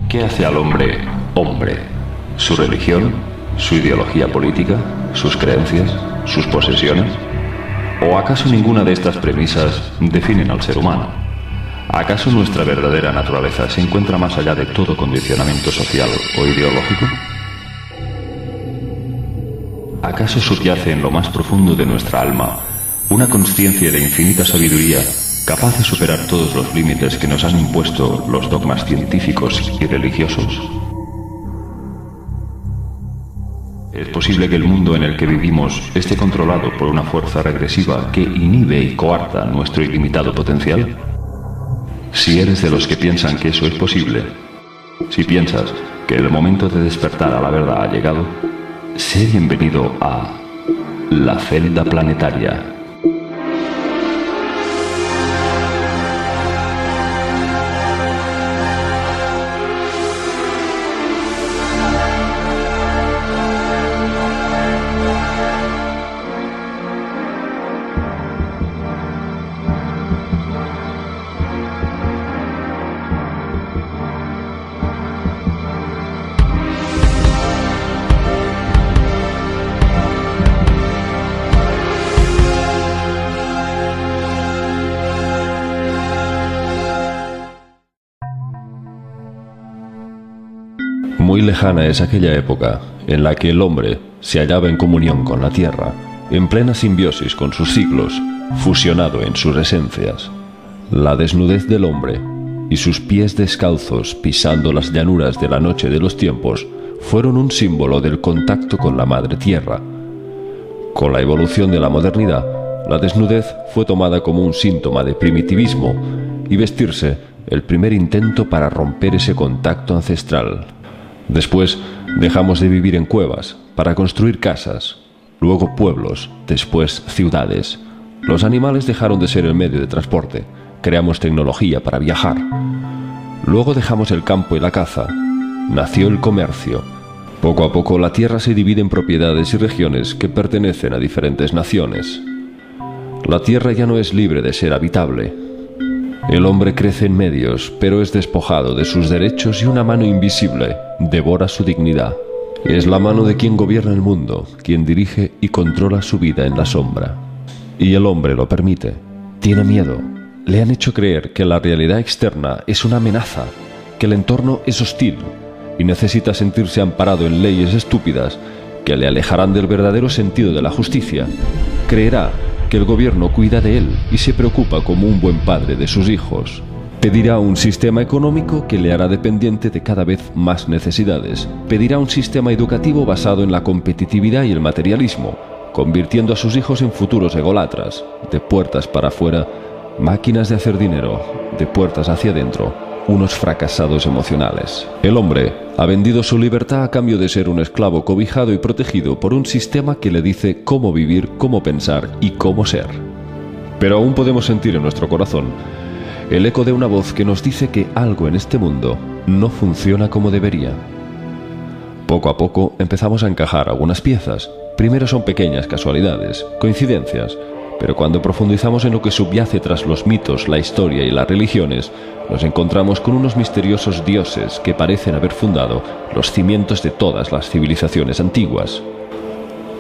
¿Qué hace al hombre hombre? ¿Su religión? ¿Su ideología política? ¿Sus creencias? ¿Sus posesiones? ¿O acaso ninguna de estas premisas definen al ser humano? ¿Acaso nuestra verdadera naturaleza se encuentra más allá de todo condicionamiento social o ideológico? ¿Acaso subyace en lo más profundo de nuestra alma una consciencia de infinita sabiduría capaz de superar todos los límites que nos han impuesto los dogmas científicos y religiosos? ¿Es posible que el mundo en el que vivimos esté controlado por una fuerza regresiva que inhibe y coarta nuestro ilimitado potencial? Si eres de los que piensan que eso es posible, si piensas que el momento de despertar a la verdad ha llegado, sé bienvenido a la celda planetaria. Muy lejana es aquella época en la que el hombre se hallaba en comunión con la tierra, en plena simbiosis con sus siglos, fusionado en sus esencias. La desnudez del hombre y sus pies descalzos pisando las llanuras de la noche de los tiempos fueron un símbolo del contacto con la madre tierra. Con la evolución de la modernidad, la desnudez fue tomada como un síntoma de primitivismo y vestirse el primer intento para romper ese contacto ancestral. Después dejamos de vivir en cuevas para construir casas, luego pueblos, después ciudades. Los animales dejaron de ser el medio de transporte, creamos tecnología para viajar. Luego dejamos el campo y la caza, nació el comercio. Poco a poco la tierra se divide en propiedades y regiones que pertenecen a diferentes naciones. La tierra ya no es libre de ser habitable. El hombre crece en medios, pero es despojado de sus derechos y una mano invisible devora su dignidad. Es la mano de quien gobierna el mundo, quien dirige y controla su vida en la sombra. Y el hombre lo permite. Tiene miedo. Le han hecho creer que la realidad externa es una amenaza, que el entorno es hostil y necesita sentirse amparado en leyes estúpidas que le alejarán del verdadero sentido de la justicia. Creerá que el gobierno cuida de él y se preocupa como un buen padre de sus hijos. Pedirá un sistema económico que le hará dependiente de cada vez más necesidades. Pedirá un sistema educativo basado en la competitividad y el materialismo, convirtiendo a sus hijos en futuros ególatras, de puertas para afuera, máquinas de hacer dinero, de puertas hacia adentro, unos fracasados emocionales. El hombre ha vendido su libertad a cambio de ser un esclavo cobijado y protegido por un sistema que le dice cómo vivir, cómo pensar y cómo ser. Pero aún podemos sentir en nuestro corazón el eco de una voz que nos dice que algo en este mundo no funciona como debería. Poco a poco empezamos a encajar algunas piezas. Primero son pequeñas casualidades, coincidencias, pero cuando profundizamos en lo que subyace tras los mitos, la historia y las religiones, nos encontramos con unos misteriosos dioses que parecen haber fundado los cimientos de todas las civilizaciones antiguas.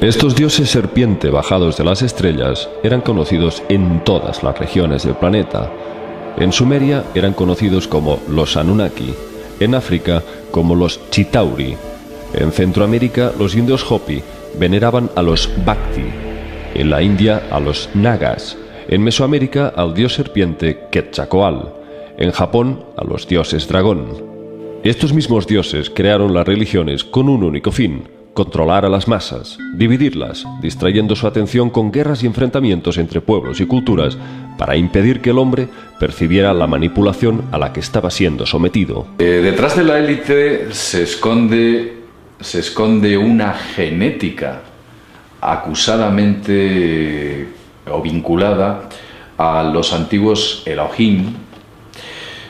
Estos dioses serpiente bajados de las estrellas eran conocidos en todas las regiones del planeta. En Sumeria eran conocidos como los Anunnaki, en África como los Chitauri, en Centroamérica los indios Hopi veneraban a los Bhakti, en la India a los Nagas, en Mesoamérica al dios serpiente Quetzalcóatl, en Japón a los dioses dragón. Estos mismos dioses crearon las religiones con un único fin: controlar a las masas, dividirlas, distrayendo su atención con guerras y enfrentamientos entre pueblos y culturas para impedir que el hombre percibiera la manipulación a la que estaba siendo sometido. Detrás de la élite se esconde una genética acusadamente o vinculada a los antiguos Elohim,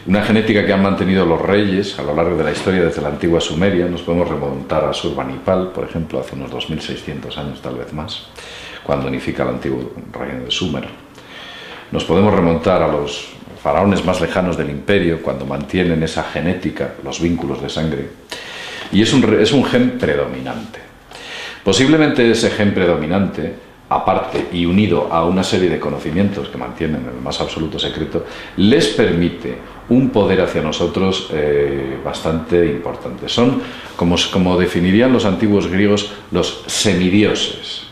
una genética que han mantenido los reyes a lo largo de la historia desde la antigua Sumeria. Nos podemos remontar a Surbanipal, por ejemplo, hace unos 2600 años, tal vez más, cuando unifica el antiguo reino de Sumer. Nos podemos remontar a los faraones más lejanos del imperio, cuando mantienen esa genética, los vínculos de sangre. Y es un gen predominante. Posiblemente ese gen predominante, aparte y unido a una serie de conocimientos que mantienen en el más absoluto secreto, les permite un poder hacia nosotros bastante importante. Son, como definirían los antiguos griegos, los semidioses.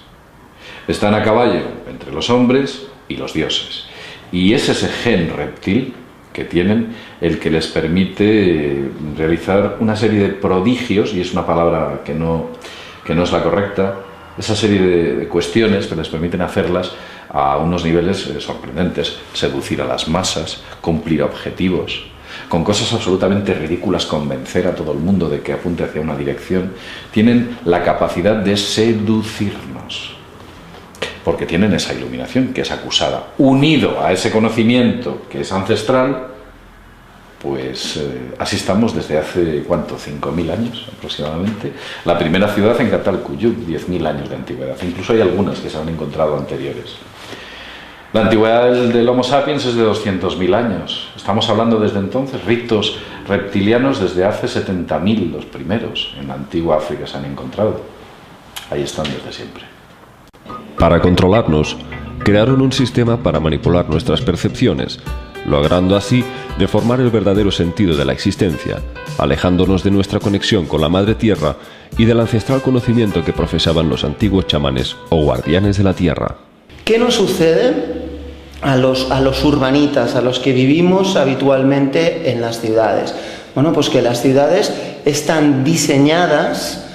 Están a caballo entre los hombres y los dioses. Y es ese gen reptil que tienen el que les permite realizar una serie de prodigios, y es una palabra que no es la correcta, esa serie de cuestiones que les permiten hacerlas a unos niveles sorprendentes: seducir a las masas, cumplir objetivos, con cosas absolutamente ridículas, convencer a todo el mundo de que apunte hacia una dirección. Tienen la capacidad de seducirnos, porque tienen esa iluminación que es acusada. Unido a ese conocimiento que es ancestral, pues así estamos desde hace, ¿cuánto? 5.000 años aproximadamente. La primera ciudad en Catalcuyuk, 10.000 años de antigüedad. Incluso hay algunas que se han encontrado anteriores. La antigüedad del Homo sapiens es de 200.000 años. Estamos hablando desde entonces, ritos reptilianos desde hace 70.000, los primeros en la antigua África se han encontrado. Ahí están desde siempre. Para controlarnos, crearon un sistema para manipular nuestras percepciones, logrando así deformar el verdadero sentido de la existencia, alejándonos de nuestra conexión con la Madre Tierra y del ancestral conocimiento que profesaban los antiguos chamanes o guardianes de la Tierra. ¿Qué nos sucede a los urbanitas, a los que vivimos habitualmente en las ciudades? Bueno, pues que las ciudades están diseñadas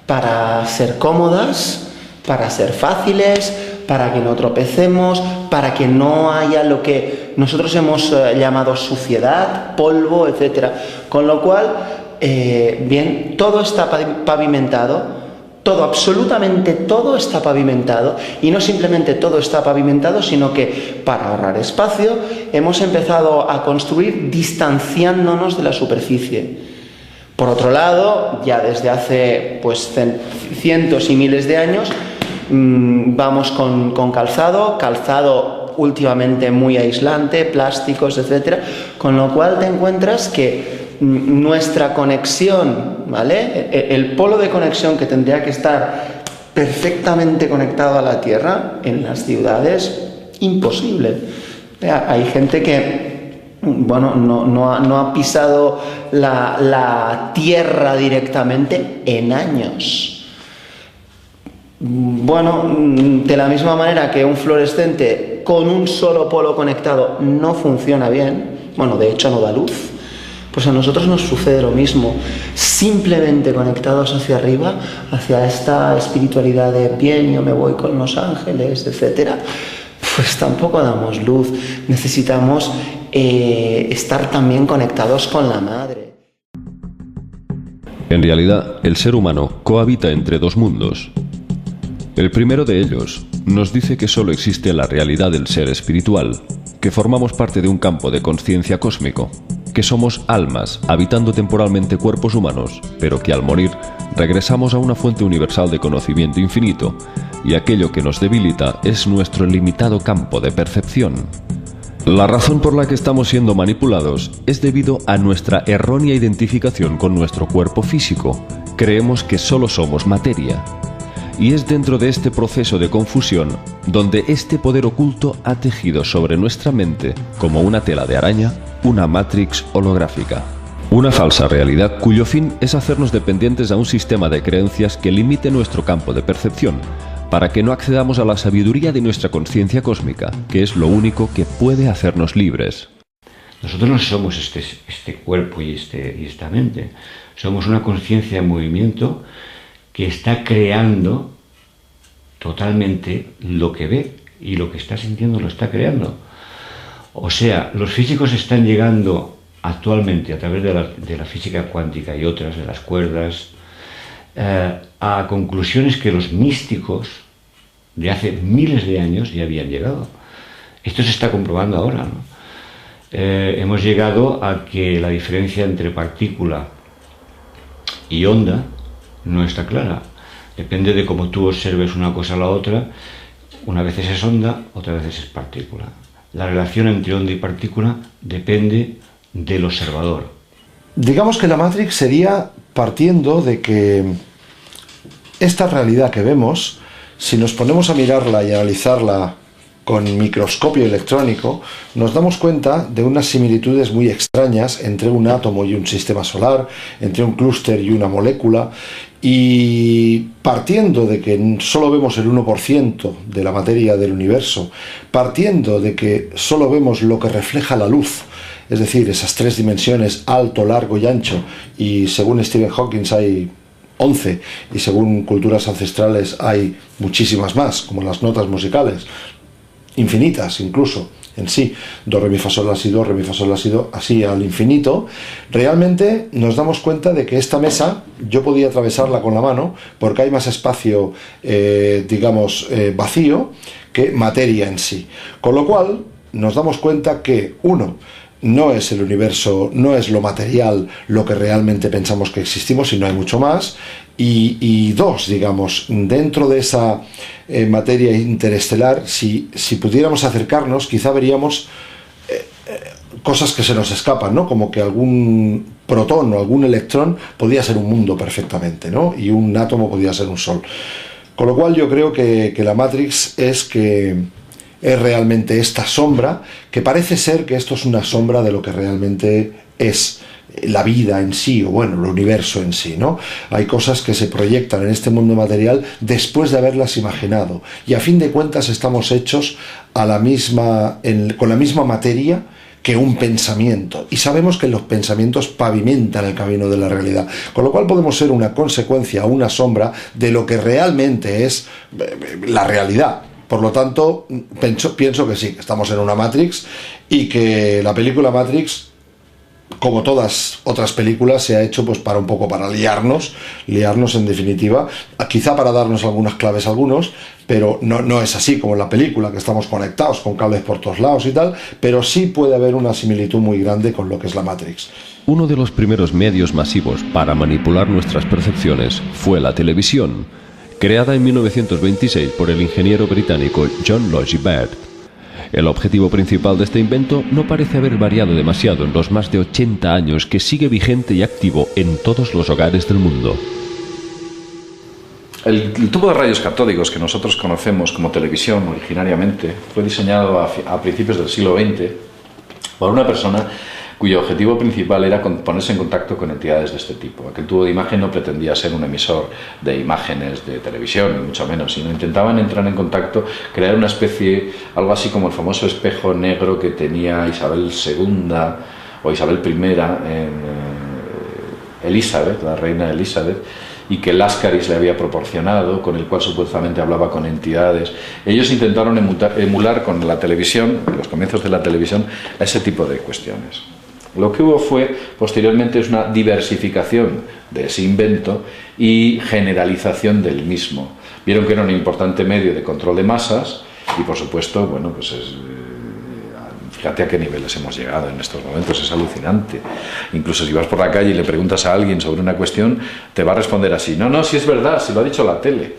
para ser cómodas, para ser fáciles, para que no tropecemos, para que no haya lo que nosotros hemos llamado suciedad, polvo, etc. Con lo cual, bien, todo está pavimentado, todo, absolutamente todo está pavimentado, y no simplemente todo está pavimentado, sino que para ahorrar espacio hemos empezado a construir distanciándonos de la superficie. Por otro lado, ya desde hace pues cientos y miles de años, vamos con calzado últimamente muy aislante, plásticos, etcétera, con lo cual te encuentras que nuestra conexión, ¿vale? El polo de conexión que tendría que estar perfectamente conectado a la Tierra en las ciudades, imposible. Hay gente que, bueno, no ha pisado la Tierra directamente en años. Bueno, de la misma manera que un fluorescente con un solo polo conectado no funciona bien, bueno, de hecho no da luz, pues a nosotros nos sucede lo mismo. Simplemente conectados hacia arriba, hacia esta espiritualidad de bien, yo me voy con los ángeles, etcétera, pues tampoco damos luz. Necesitamos estar también conectados con la Madre. En realidad, el ser humano cohabita entre dos mundos. El primero de ellos nos dice que solo existe la realidad del ser espiritual, que formamos parte de un campo de conciencia cósmico, que somos almas habitando temporalmente cuerpos humanos, pero que al morir regresamos a una fuente universal de conocimiento infinito, y aquello que nos debilita es nuestro limitado campo de percepción. La razón por la que estamos siendo manipulados es debido a nuestra errónea identificación con nuestro cuerpo físico. Creemos que solo somos materia. Y es dentro de este proceso de confusión donde este poder oculto ha tejido sobre nuestra mente, como una tela de araña, una matrix holográfica. Una falsa realidad cuyo fin es hacernos dependientes a un sistema de creencias que limite nuestro campo de percepción, para que no accedamos a la sabiduría de nuestra conciencia cósmica, que es lo único que puede hacernos libres. Nosotros no somos este cuerpo y esta mente. Somos una conciencia en movimiento que está creando totalmente lo que ve, y lo que está sintiendo lo está creando. O sea, los físicos están llegando actualmente a través de la física cuántica y otras, de las cuerdas, a conclusiones que los místicos de hace miles de años ya habían llegado. Esto se está comprobando ahora, ¿no? Hemos llegado a que la diferencia entre partícula y onda no está clara. Depende de cómo tú observes una cosa a la otra. Una vez es onda, otra vez es partícula. la relación entre onda y partícula depende del observador. Digamos que la Matrix sería partiendo de que esta realidad que vemos, si nos ponemos a mirarla y analizarla con microscopio electrónico, nos damos cuenta de unas similitudes muy extrañas entre un átomo y un sistema solar, entre un clúster y una molécula, y partiendo de que solo vemos el 1% de la materia del universo, partiendo de que solo vemos lo que refleja la luz, es decir, esas 3 dimensiones, alto, largo y ancho, y según Stephen Hawking hay 11, y según culturas ancestrales hay muchísimas más, como las notas musicales, infinitas incluso en sí, do, re, mi, fa, sol, la, si, do, re, mi, fa, sol, la, si, do, así al infinito. Realmente nos damos cuenta de que esta mesa yo podía atravesarla con la mano porque hay más espacio, vacío que materia en sí, con lo cual nos damos cuenta que no es el universo, no es lo material lo que realmente pensamos que existimos, sino hay mucho más. Y 2, dentro de esa materia interestelar, si pudiéramos acercarnos, quizá veríamos cosas que se nos escapan, ¿no? Como que algún protón o algún electrón podía ser un mundo perfectamente, ¿no? Y un átomo podía ser un sol. Con lo cual yo creo que la Matrix es realmente esta sombra, que parece ser que esto es una sombra de lo que realmente es la vida en sí, o bueno, el universo en sí, ¿no? Hay cosas que se proyectan en este mundo material después de haberlas imaginado, y a fin de cuentas estamos hechos con la misma materia que un pensamiento, y sabemos que los pensamientos pavimentan el camino de la realidad, con lo cual podemos ser una consecuencia, una sombra de lo que realmente es la realidad. Por lo tanto, pienso que sí, que estamos en una Matrix, y que la película Matrix, como todas otras películas, se ha hecho pues para un poco para liarnos en definitiva, quizá para darnos algunas claves a algunos, pero no es así como en la película, que estamos conectados con cables por todos lados y tal, pero sí puede haber una similitud muy grande con lo que es la Matrix. Uno de los primeros medios masivos para manipular nuestras percepciones fue la televisión, creada en 1926 por el ingeniero británico John Logie Baird. El objetivo principal de este invento no parece haber variado demasiado en los más de 80 años que sigue vigente y activo en todos los hogares del mundo. El tubo de rayos catódicos que nosotros conocemos como televisión originariamente fue diseñado a principios del siglo XX por una persona cuyo objetivo principal era ponerse en contacto con entidades de este tipo. Aquel tubo de imagen no pretendía ser un emisor de imágenes de televisión, ni mucho menos, sino intentaban entrar en contacto, crear una especie, algo así como el famoso espejo negro que tenía Isabel II o Isabel I en Elizabeth, la reina Elizabeth, y que Láscaris le había proporcionado, con el cual supuestamente hablaba con entidades. Ellos intentaron emular con la televisión, en los comienzos de la televisión, ese tipo de cuestiones. Lo que hubo posteriormente es una diversificación de ese invento y generalización del mismo. Vieron que era un importante medio de control de masas y, por supuesto, bueno, pues fíjate a qué niveles hemos llegado en estos momentos, es alucinante. Incluso si vas por la calle y le preguntas a alguien sobre una cuestión, te va a responder así: no, si es verdad, si lo ha dicho la tele.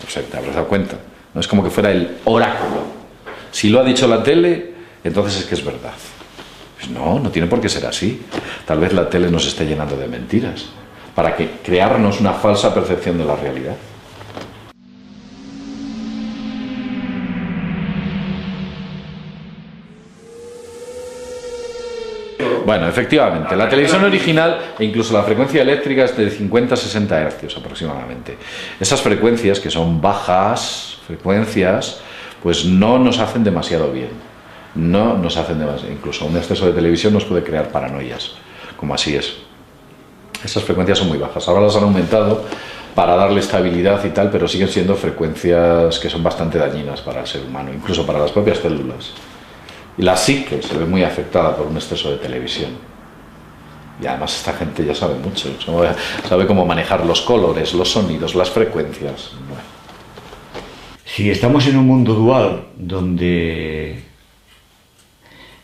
O sea, te habrás dado cuenta. No es como que fuera el oráculo. Si lo ha dicho la tele, entonces es que es verdad. Pues no tiene por qué ser así. Tal vez la tele nos esté llenando de mentiras para crearnos una falsa percepción de la realidad. Bueno, efectivamente, la televisión original e incluso la frecuencia eléctrica es de 50 a 60 Hz aproximadamente. Esas frecuencias, que son bajas frecuencias, pues no nos hacen demasiado bien. No nos hacen demasiado. Incluso un exceso de televisión nos puede crear paranoias, como así es. Esas frecuencias son muy bajas. Ahora las han aumentado para darle estabilidad y tal, pero siguen siendo frecuencias que son bastante dañinas para el ser humano, incluso para las propias células. Y la psique se ve muy afectada por un exceso de televisión. Y además esta gente ya sabe mucho, sabe cómo manejar los colores, los sonidos, las frecuencias. Bueno. Si estamos en un mundo dual donde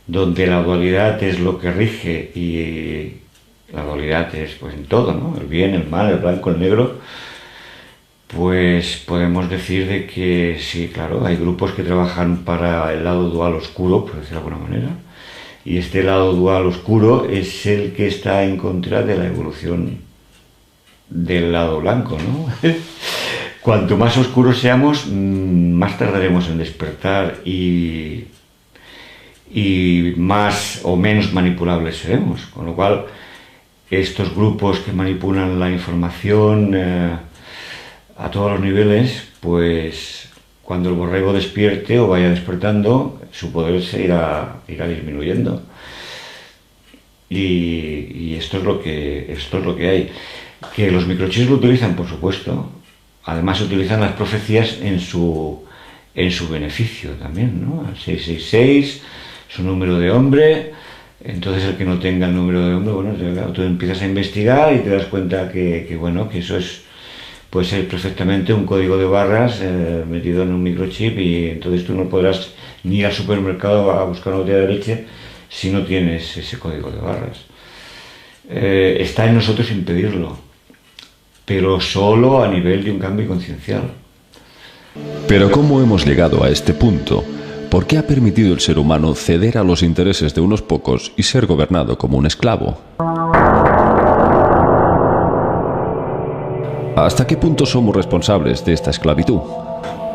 la dualidad es lo que rige, y la dualidad es pues en todo, ¿no? El bien, el mal, el blanco, el negro, pues podemos decir de que sí, claro, hay grupos que trabajan para el lado dual oscuro, por decirlo de alguna manera, y este lado dual oscuro es el que está en contra de la evolución del lado blanco, ¿no? Cuanto más oscuros seamos, más tardaremos en despertar y más o menos manipulables seremos, con lo cual estos grupos que manipulan la información a todos los niveles, pues cuando el borrego despierte o vaya despertando, su poder se irá disminuyendo. Y esto es lo que hay. Que los microchips lo utilizan, por supuesto. Además utilizan las profecías en su beneficio también, ¿no? El 666, su número de hombre. Entonces el que no tenga el número de hombre, bueno, tú empiezas a investigar y te das cuenta que eso puede ser perfectamente un código de barras metido en un microchip, y entonces tú no podrás ni ir al supermercado a buscar una botella de leche si no tienes ese código de barras. Está en nosotros impedirlo, pero solo a nivel de un cambio conciencial. Pero ¿cómo hemos llegado a este punto? ¿Por qué ha permitido el ser humano ceder a los intereses de unos pocos y ser gobernado como un esclavo? ¿Hasta qué punto somos responsables de esta esclavitud?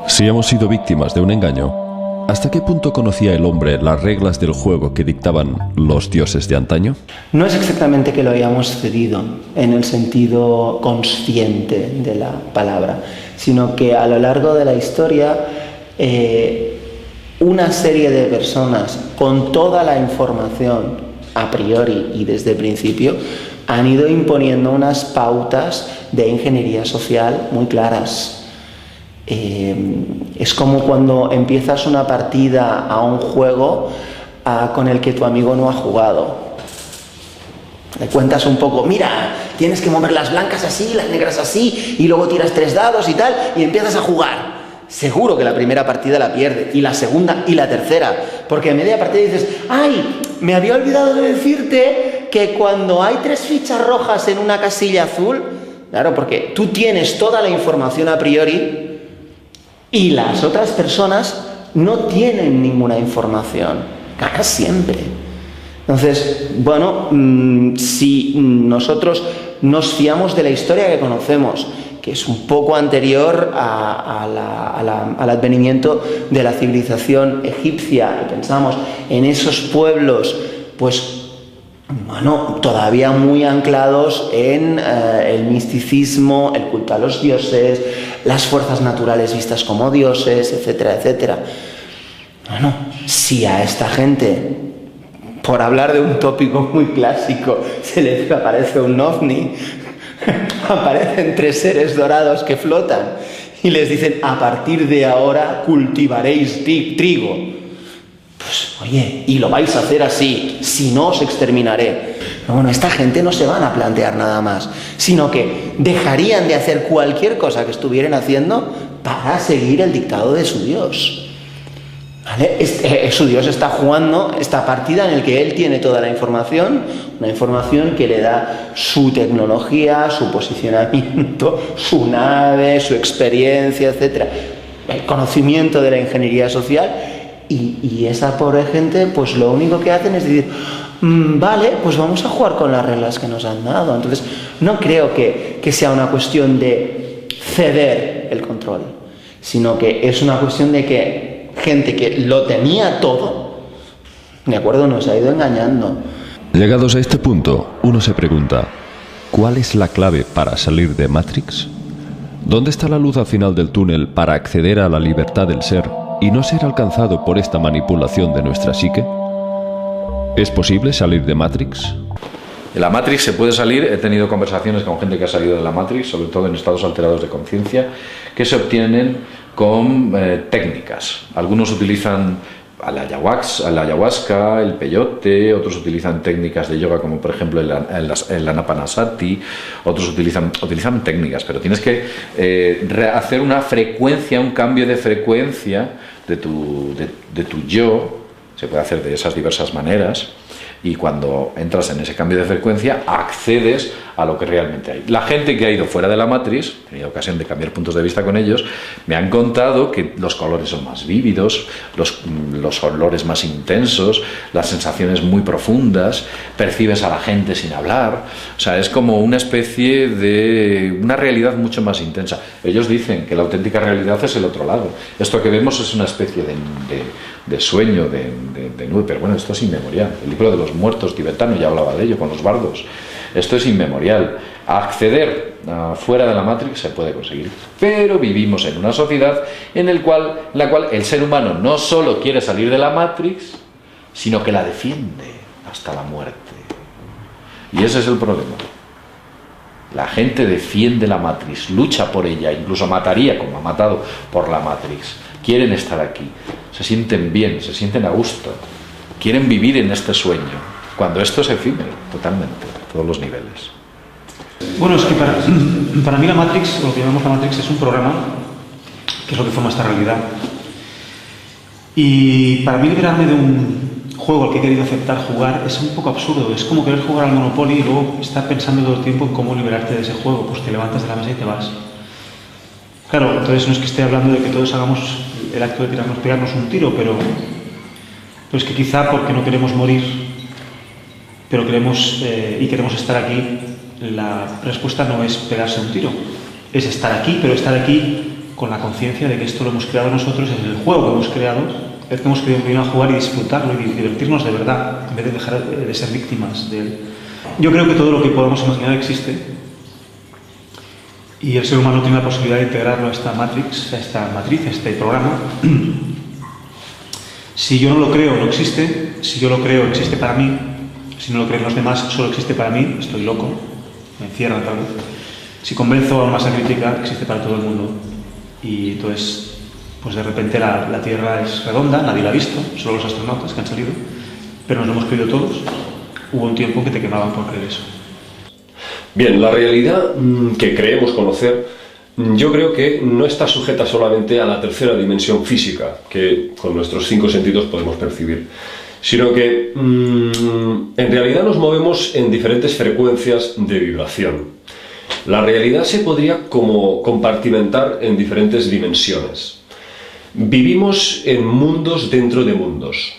Si hemos sido víctimas de un engaño, ¿hasta qué punto conocía el hombre las reglas del juego que dictaban los dioses de antaño? No es exactamente que lo hayamos cedido en el sentido consciente de la palabra, sino que a lo largo de la historia una serie de personas con toda la información a priori y desde el principio han ido imponiendo unas pautas de ingeniería social muy claras. Es como cuando empiezas una partida a un juego con el que tu amigo no ha jugado. Le cuentas un poco, mira, tienes que mover las blancas así, las negras así, y luego tiras 3 dados y tal, y empiezas a jugar. Seguro que la primera partida la pierde, y la segunda y la tercera, porque a media partida dices, ¡ay! Me había olvidado de decirte que cuando hay 3 fichas rojas en una casilla azul, claro, porque tú tienes toda la información a priori y las otras personas no tienen ninguna información, ganas siempre. Entonces, bueno, si nosotros nos fiamos de la historia que conocemos, que es un poco anterior al advenimiento de la civilización egipcia, y pensamos en esos pueblos, pues, bueno, todavía muy anclados en el misticismo, el culto a los dioses, las fuerzas naturales vistas como dioses, etcétera, etcétera. Bueno, si a esta gente, por hablar de un tópico muy clásico, se les aparece un ovni, aparecen 3 seres dorados que flotan y les dicen, a partir de ahora cultivaréis trigo. Pues oye, y lo vais a hacer así, si no os exterminaré. Pero bueno, esta gente no se van a plantear nada más, sino que dejarían de hacer cualquier cosa que estuvieran haciendo para seguir el dictado de su Dios. ¿Vale? Su Dios está jugando esta partida en la que él tiene toda la información, una información que le da su tecnología, su posicionamiento, su nave, su experiencia, etcétera, el conocimiento de la ingeniería social, y esa pobre gente pues lo único que hacen es decir, vale, pues vamos a jugar con las reglas que nos han dado. Entonces no creo que sea una cuestión de ceder el control, sino que es una cuestión de que gente que lo tenía todo, ¿de acuerdo?, nos ha ido engañando. Llegados a este punto, uno se pregunta, ¿cuál es la clave para salir de Matrix? ¿Dónde está la luz al final del túnel para acceder a la libertad del ser y no ser alcanzado por esta manipulación de nuestra psique? ¿Es posible salir de Matrix? De la Matrix se puede salir. He tenido conversaciones con gente que ha salido de la Matrix, sobre todo en estados alterados de conciencia, que se obtienen con técnicas. Algunos utilizan la ayahuasca, el peyote, otros utilizan técnicas de yoga como por ejemplo el anapanasati, otros utilizan técnicas, pero tienes que hacer una frecuencia, un cambio de frecuencia de tu yo. Se puede hacer de esas diversas maneras, y cuando entras en ese cambio de frecuencia accedes a lo que realmente hay. La gente que ha ido fuera de la Matrix, he tenido ocasión de cambiar puntos de vista con ellos, me han contado que los colores son más vívidos, los olores más intensos, las sensaciones muy profundas, percibes a la gente sin hablar, o sea, es como una especie de una realidad mucho más intensa. Ellos dicen que la auténtica realidad es el otro lado. Esto que vemos es una especie de sueño, de nube, pero bueno, esto es inmemorial. El libro de los muertos tibetano ya hablaba de ello con los bardos. Esto es inmemorial. Acceder fuera de la Matrix se puede conseguir, pero vivimos en una sociedad en la cual el ser humano no solo quiere salir de la Matrix, sino que la defiende hasta la muerte. Y ese es el problema. La gente defiende la Matrix, lucha por ella, incluso mataría como ha matado por la Matrix. Quieren estar aquí, se sienten bien, se sienten a gusto, quieren vivir en este sueño, cuando esto es efímero, totalmente, a todos los niveles. Bueno, es que para mí la Matrix, o lo que llamamos la Matrix, es un programa que es lo que forma esta realidad. Y para mí liberarme de un juego al que he querido aceptar jugar es un poco absurdo. Es como querer jugar al Monopoly y luego estar pensando todo el tiempo en cómo liberarte de ese juego. Pues te levantas de la mesa y te vas. Claro, entonces no es que esté hablando de que todos hagamos el acto de pegarnos un tiro, pero es que quizá porque no queremos morir, pero queremos estar aquí, la respuesta no es pegarse un tiro, es estar aquí, pero estar aquí con la conciencia de que esto lo hemos creado nosotros, es el juego que hemos creado, el que hemos querido venir a jugar y disfrutarlo y divertirnos de verdad, en vez de dejar de ser víctimas de él. Yo creo que todo lo que podamos imaginar existe, y el ser humano tiene la posibilidad de integrarlo a esta matriz, a este programa. Si yo no lo creo, no existe. Si yo lo creo, existe para mí. Si no lo creen los demás, solo existe para mí. Estoy loco, me encierran tal vez. Si convenzo a una masa crítica, existe para todo el mundo. Y entonces, pues de repente la Tierra es redonda, nadie la ha visto, solo los astronautas que han salido, pero nos lo hemos creído todos. Hubo un tiempo que te quemaban por creer eso. Bien, la realidad que creemos conocer, yo creo que no está sujeta solamente a la tercera dimensión física, que con nuestros 5 sentidos podemos percibir, sino que en realidad nos movemos en diferentes frecuencias de vibración. La realidad se podría como compartimentar en diferentes dimensiones. Vivimos en mundos dentro de mundos.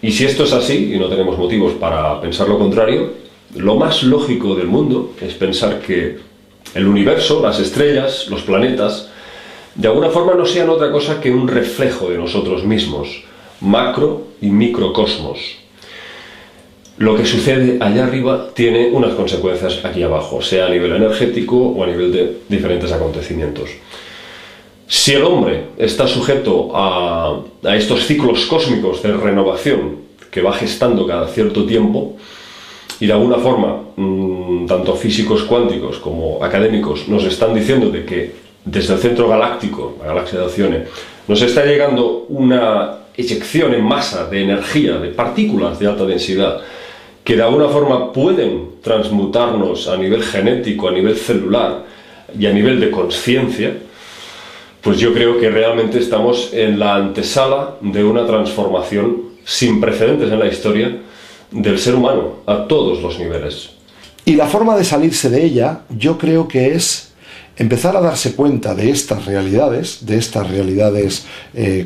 Y si esto es así, y no tenemos motivos para pensar lo contrario, lo más lógico del mundo es pensar que el universo, las estrellas, los planetas, de alguna forma no sean otra cosa que un reflejo de nosotros mismos, macro y microcosmos. Lo que sucede allá arriba tiene unas consecuencias aquí abajo, sea a nivel energético o a nivel de diferentes acontecimientos. Si el hombre está sujeto a estos ciclos cósmicos de renovación que va gestando cada cierto tiempo, y de alguna forma, tanto físicos cuánticos como académicos nos están diciendo de que desde el centro galáctico, la galaxia de Alcione, nos está llegando una eyección en masa de energía, de partículas de alta densidad, que de alguna forma pueden transmutarnos a nivel genético, a nivel celular y a nivel de conciencia, pues yo creo que realmente estamos en la antesala de una transformación sin precedentes en la historia del ser humano, a todos los niveles. Y la forma de salirse de ella, yo creo que es empezar a darse cuenta de estas realidades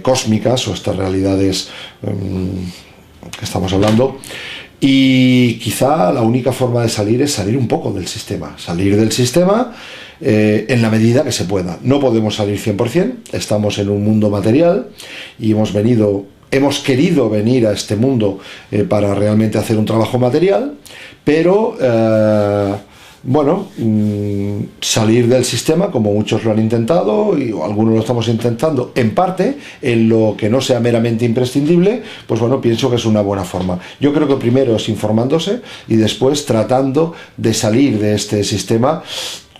cósmicas o estas realidades que estamos hablando, y quizá la única forma de salir es salir un poco del sistema, en la medida que se pueda. No podemos salir 100%, estamos en un mundo material y hemos querido venir a este mundo para realmente hacer un trabajo material, pero salir del sistema, como muchos lo han intentado y algunos lo estamos intentando en parte, en lo que no sea meramente imprescindible, pues bueno, pienso que es una buena forma. Yo creo que primero es informándose y después tratando de salir de este sistema.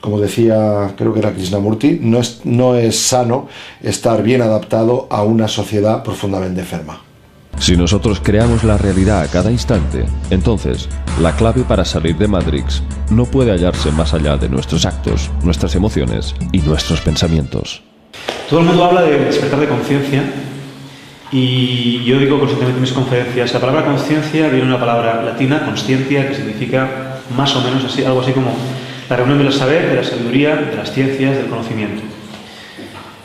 Como decía, creo que era Krishnamurti, no es sano estar bien adaptado a una sociedad profundamente enferma. Si nosotros creamos la realidad a cada instante, entonces la clave para salir de Matrix no puede hallarse más allá de nuestros actos, nuestras emociones y nuestros pensamientos. Todo el mundo habla de despertar de conciencia y yo digo constantemente en mis conferencias, la palabra conciencia viene de una palabra latina, conscientia, que significa más o menos así, algo así como la reunión del saber, de la sabiduría, de las ciencias, del conocimiento.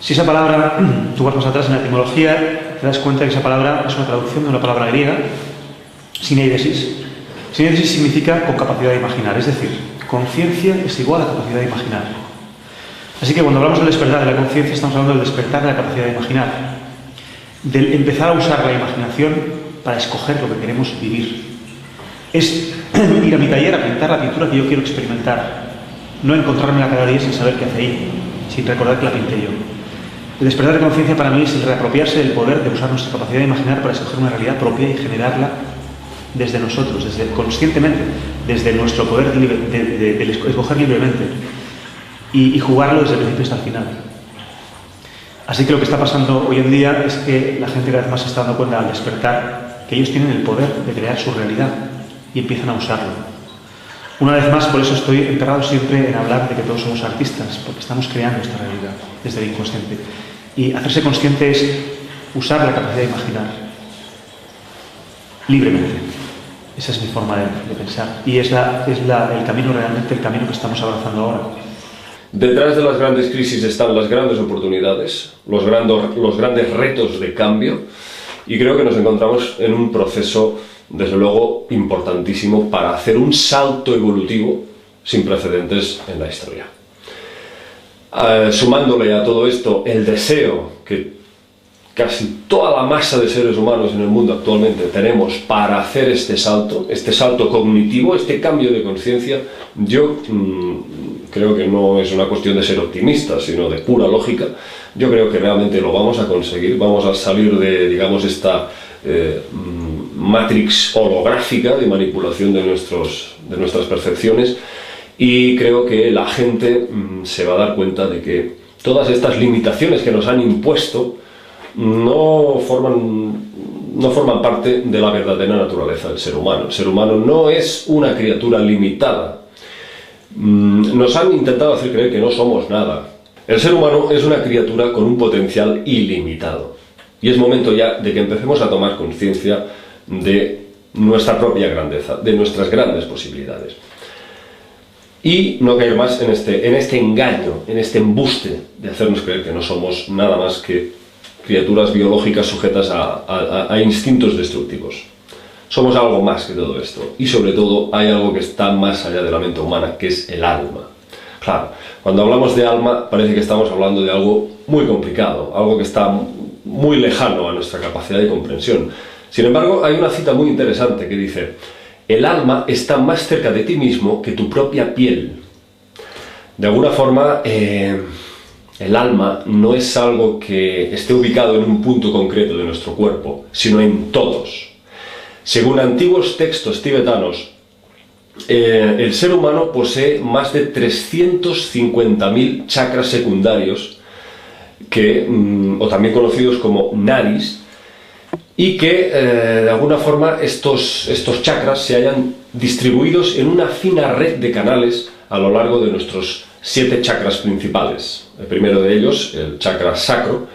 Si esa palabra, tú vas más atrás en la etimología, te das cuenta que esa palabra es una traducción de una palabra griega, sineidesis. Sineidesis significa con capacidad de imaginar, es decir, conciencia es igual a capacidad de imaginar. Así que cuando hablamos del despertar de la conciencia, estamos hablando del despertar de la capacidad de imaginar, del empezar a usar la imaginación para escoger lo que queremos vivir. Es ir a mi taller a pintar la pintura que yo quiero experimentar, no encontrármela cada día sin saber qué hace ahí, sin recordar que la pinté yo. El despertar de conciencia para mí es el reapropiarse del poder de usar nuestra capacidad de imaginar para escoger una realidad propia y generarla desde nosotros, conscientemente, desde nuestro poder de escoger libremente y jugarlo desde el principio hasta el final. Así que lo que está pasando hoy en día es que la gente cada vez más se está dando cuenta al despertar que ellos tienen el poder de crear su realidad y empiezan a usarlo. Una vez más, por eso estoy emperrado siempre en hablar de que todos somos artistas, porque estamos creando esta realidad desde el inconsciente. Y hacerse consciente es usar la capacidad de imaginar libremente. Esa es mi forma de pensar. Y es el camino realmente, el camino que estamos abrazando ahora. Detrás de las grandes crisis están las grandes oportunidades, los grandes retos de cambio, y creo que nos encontramos en un proceso, desde luego, importantísimo para hacer un salto evolutivo sin precedentes en la historia. Sumándole a todo esto el deseo que casi toda la masa de seres humanos en el mundo actualmente tenemos para hacer este salto cognitivo, este cambio de conciencia, yo creo que no es una cuestión de ser optimista, sino de pura lógica. Yo creo que realmente lo vamos a conseguir, vamos a salir de, digamos, esta matrix holográfica de manipulación de nuestras percepciones, y creo que la gente se va a dar cuenta de que todas estas limitaciones que nos han impuesto no forman parte de la verdadera naturaleza del ser humano. El ser humano no es una criatura limitada. Nos han intentado hacer creer que no somos nada. El ser humano es una criatura con un potencial ilimitado. Y es momento ya de que empecemos a tomar conciencia de nuestra propia grandeza, de nuestras grandes posibilidades. Y no caer más en este engaño, en este embuste de hacernos creer que no somos nada más que criaturas biológicas sujetas a instintos destructivos. Somos algo más que todo esto, y sobre todo hay algo que está más allá de la mente humana, que es el alma. Claro, cuando hablamos de alma parece que estamos hablando de algo muy complicado, algo que está muy lejano a nuestra capacidad de comprensión. Sin embargo, hay una cita muy interesante que dice: el alma está más cerca de ti mismo que tu propia piel. De alguna forma, el alma no es algo que esté ubicado en un punto concreto de nuestro cuerpo, sino en todos. Según antiguos textos tibetanos, el ser humano posee más de 350.000 chakras secundarios, o también conocidos como nadis, y que de alguna forma estos chakras se hayan distribuidos en una fina red de canales a lo largo de nuestros 7 chakras principales. El primero de ellos, el chakra sacro,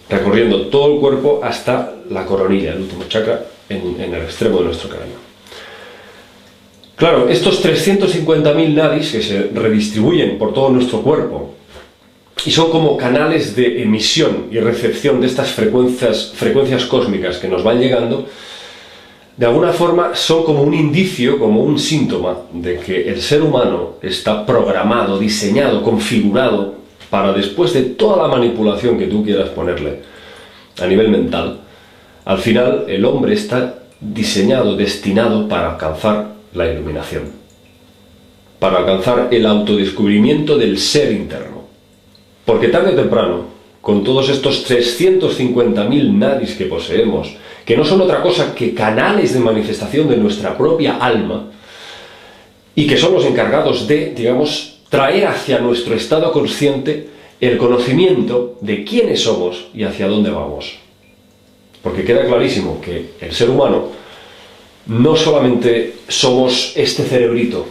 recorriendo todo el cuerpo hasta la coronilla, el último chakra en el extremo de nuestro cráneo. Claro, estos 350.000 nadis que se redistribuyen por todo nuestro cuerpo y son como canales de emisión y recepción de estas frecuencias cósmicas que nos van llegando, de alguna forma son como un indicio, como un síntoma de que el ser humano está programado, diseñado, configurado para, después de toda la manipulación que tú quieras ponerle a nivel mental, al final el hombre está diseñado, destinado para alcanzar la iluminación, para alcanzar el autodescubrimiento del ser interno. Porque tarde o temprano, con todos estos 350.000 nadis que poseemos, que no son otra cosa que canales de manifestación de nuestra propia alma, y que son los encargados de, digamos, traer hacia nuestro estado consciente el conocimiento de quiénes somos y hacia dónde vamos. Porque queda clarísimo que el ser humano no solamente somos este cerebrito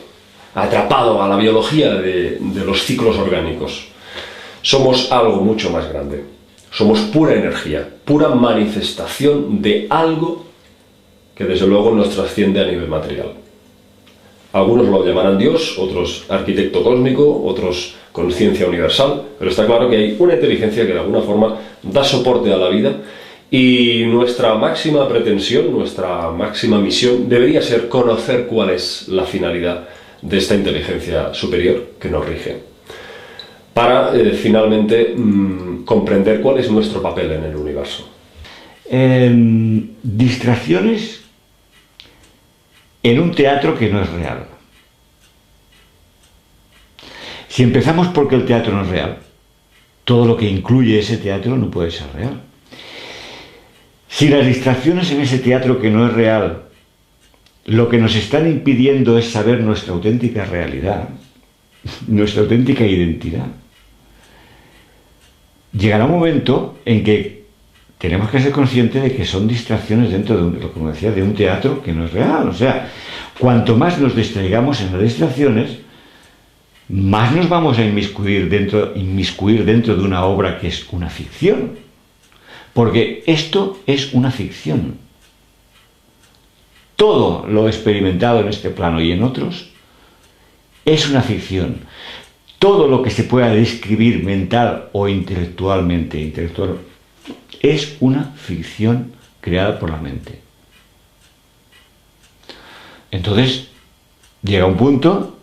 atrapado a la biología de los ciclos orgánicos, somos algo mucho más grande. Somos pura energía, pura manifestación de algo que desde luego nos trasciende a nivel material. Algunos lo llamarán Dios, otros arquitecto cósmico, otros conciencia universal, pero está claro que hay una inteligencia que de alguna forma da soporte a la vida, y nuestra máxima pretensión, nuestra máxima misión debería ser conocer cuál es la finalidad de esta inteligencia superior que nos rige, para finalmente comprender cuál es nuestro papel en el universo. Distracciones en un teatro que no es real. Si empezamos porque el teatro no es real, todo lo que incluye ese teatro no puede ser real. Si las distracciones en ese teatro que no es real, lo que nos están impidiendo es saber nuestra auténtica realidad, nuestra auténtica identidad, llegará un momento en que tenemos que ser conscientes de que son distracciones dentro de como decía, de un teatro que no es real. O sea, cuanto más nos distraigamos en las distracciones, más nos vamos a inmiscuir dentro de una obra que es una ficción. Porque esto es una ficción. Todo lo experimentado en este plano y en otros es una ficción. Todo lo que se pueda describir mental o intelectualmente, es una ficción creada por la mente. Entonces, llega un punto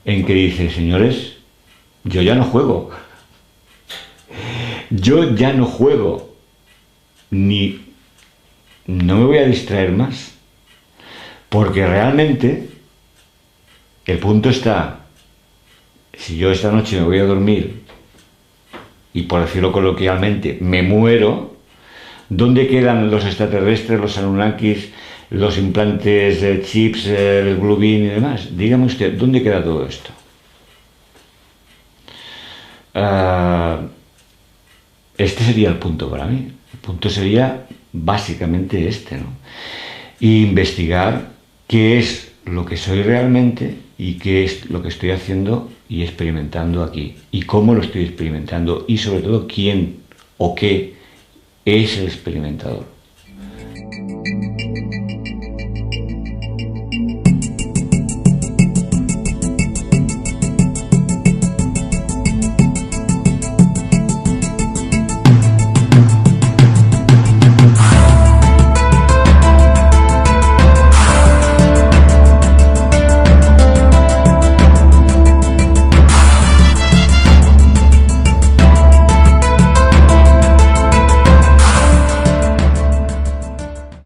en que dice, señores, yo ya no juego. Yo ya no juego. No me voy a distraer más. Porque realmente el punto está, si yo esta noche me voy a dormir y, por decirlo coloquialmente, me muero, ¿dónde quedan los extraterrestres, los Anunnakis, los implantes, chips, el Blue Beam y demás? Dígame usted, ¿dónde queda todo esto? Este sería el punto para mí. El punto sería básicamente este, ¿no? Y investigar qué es lo que soy realmente y qué es lo que estoy haciendo y experimentando aquí, y cómo lo estoy experimentando, y sobre todo quién o qué es el experimentador.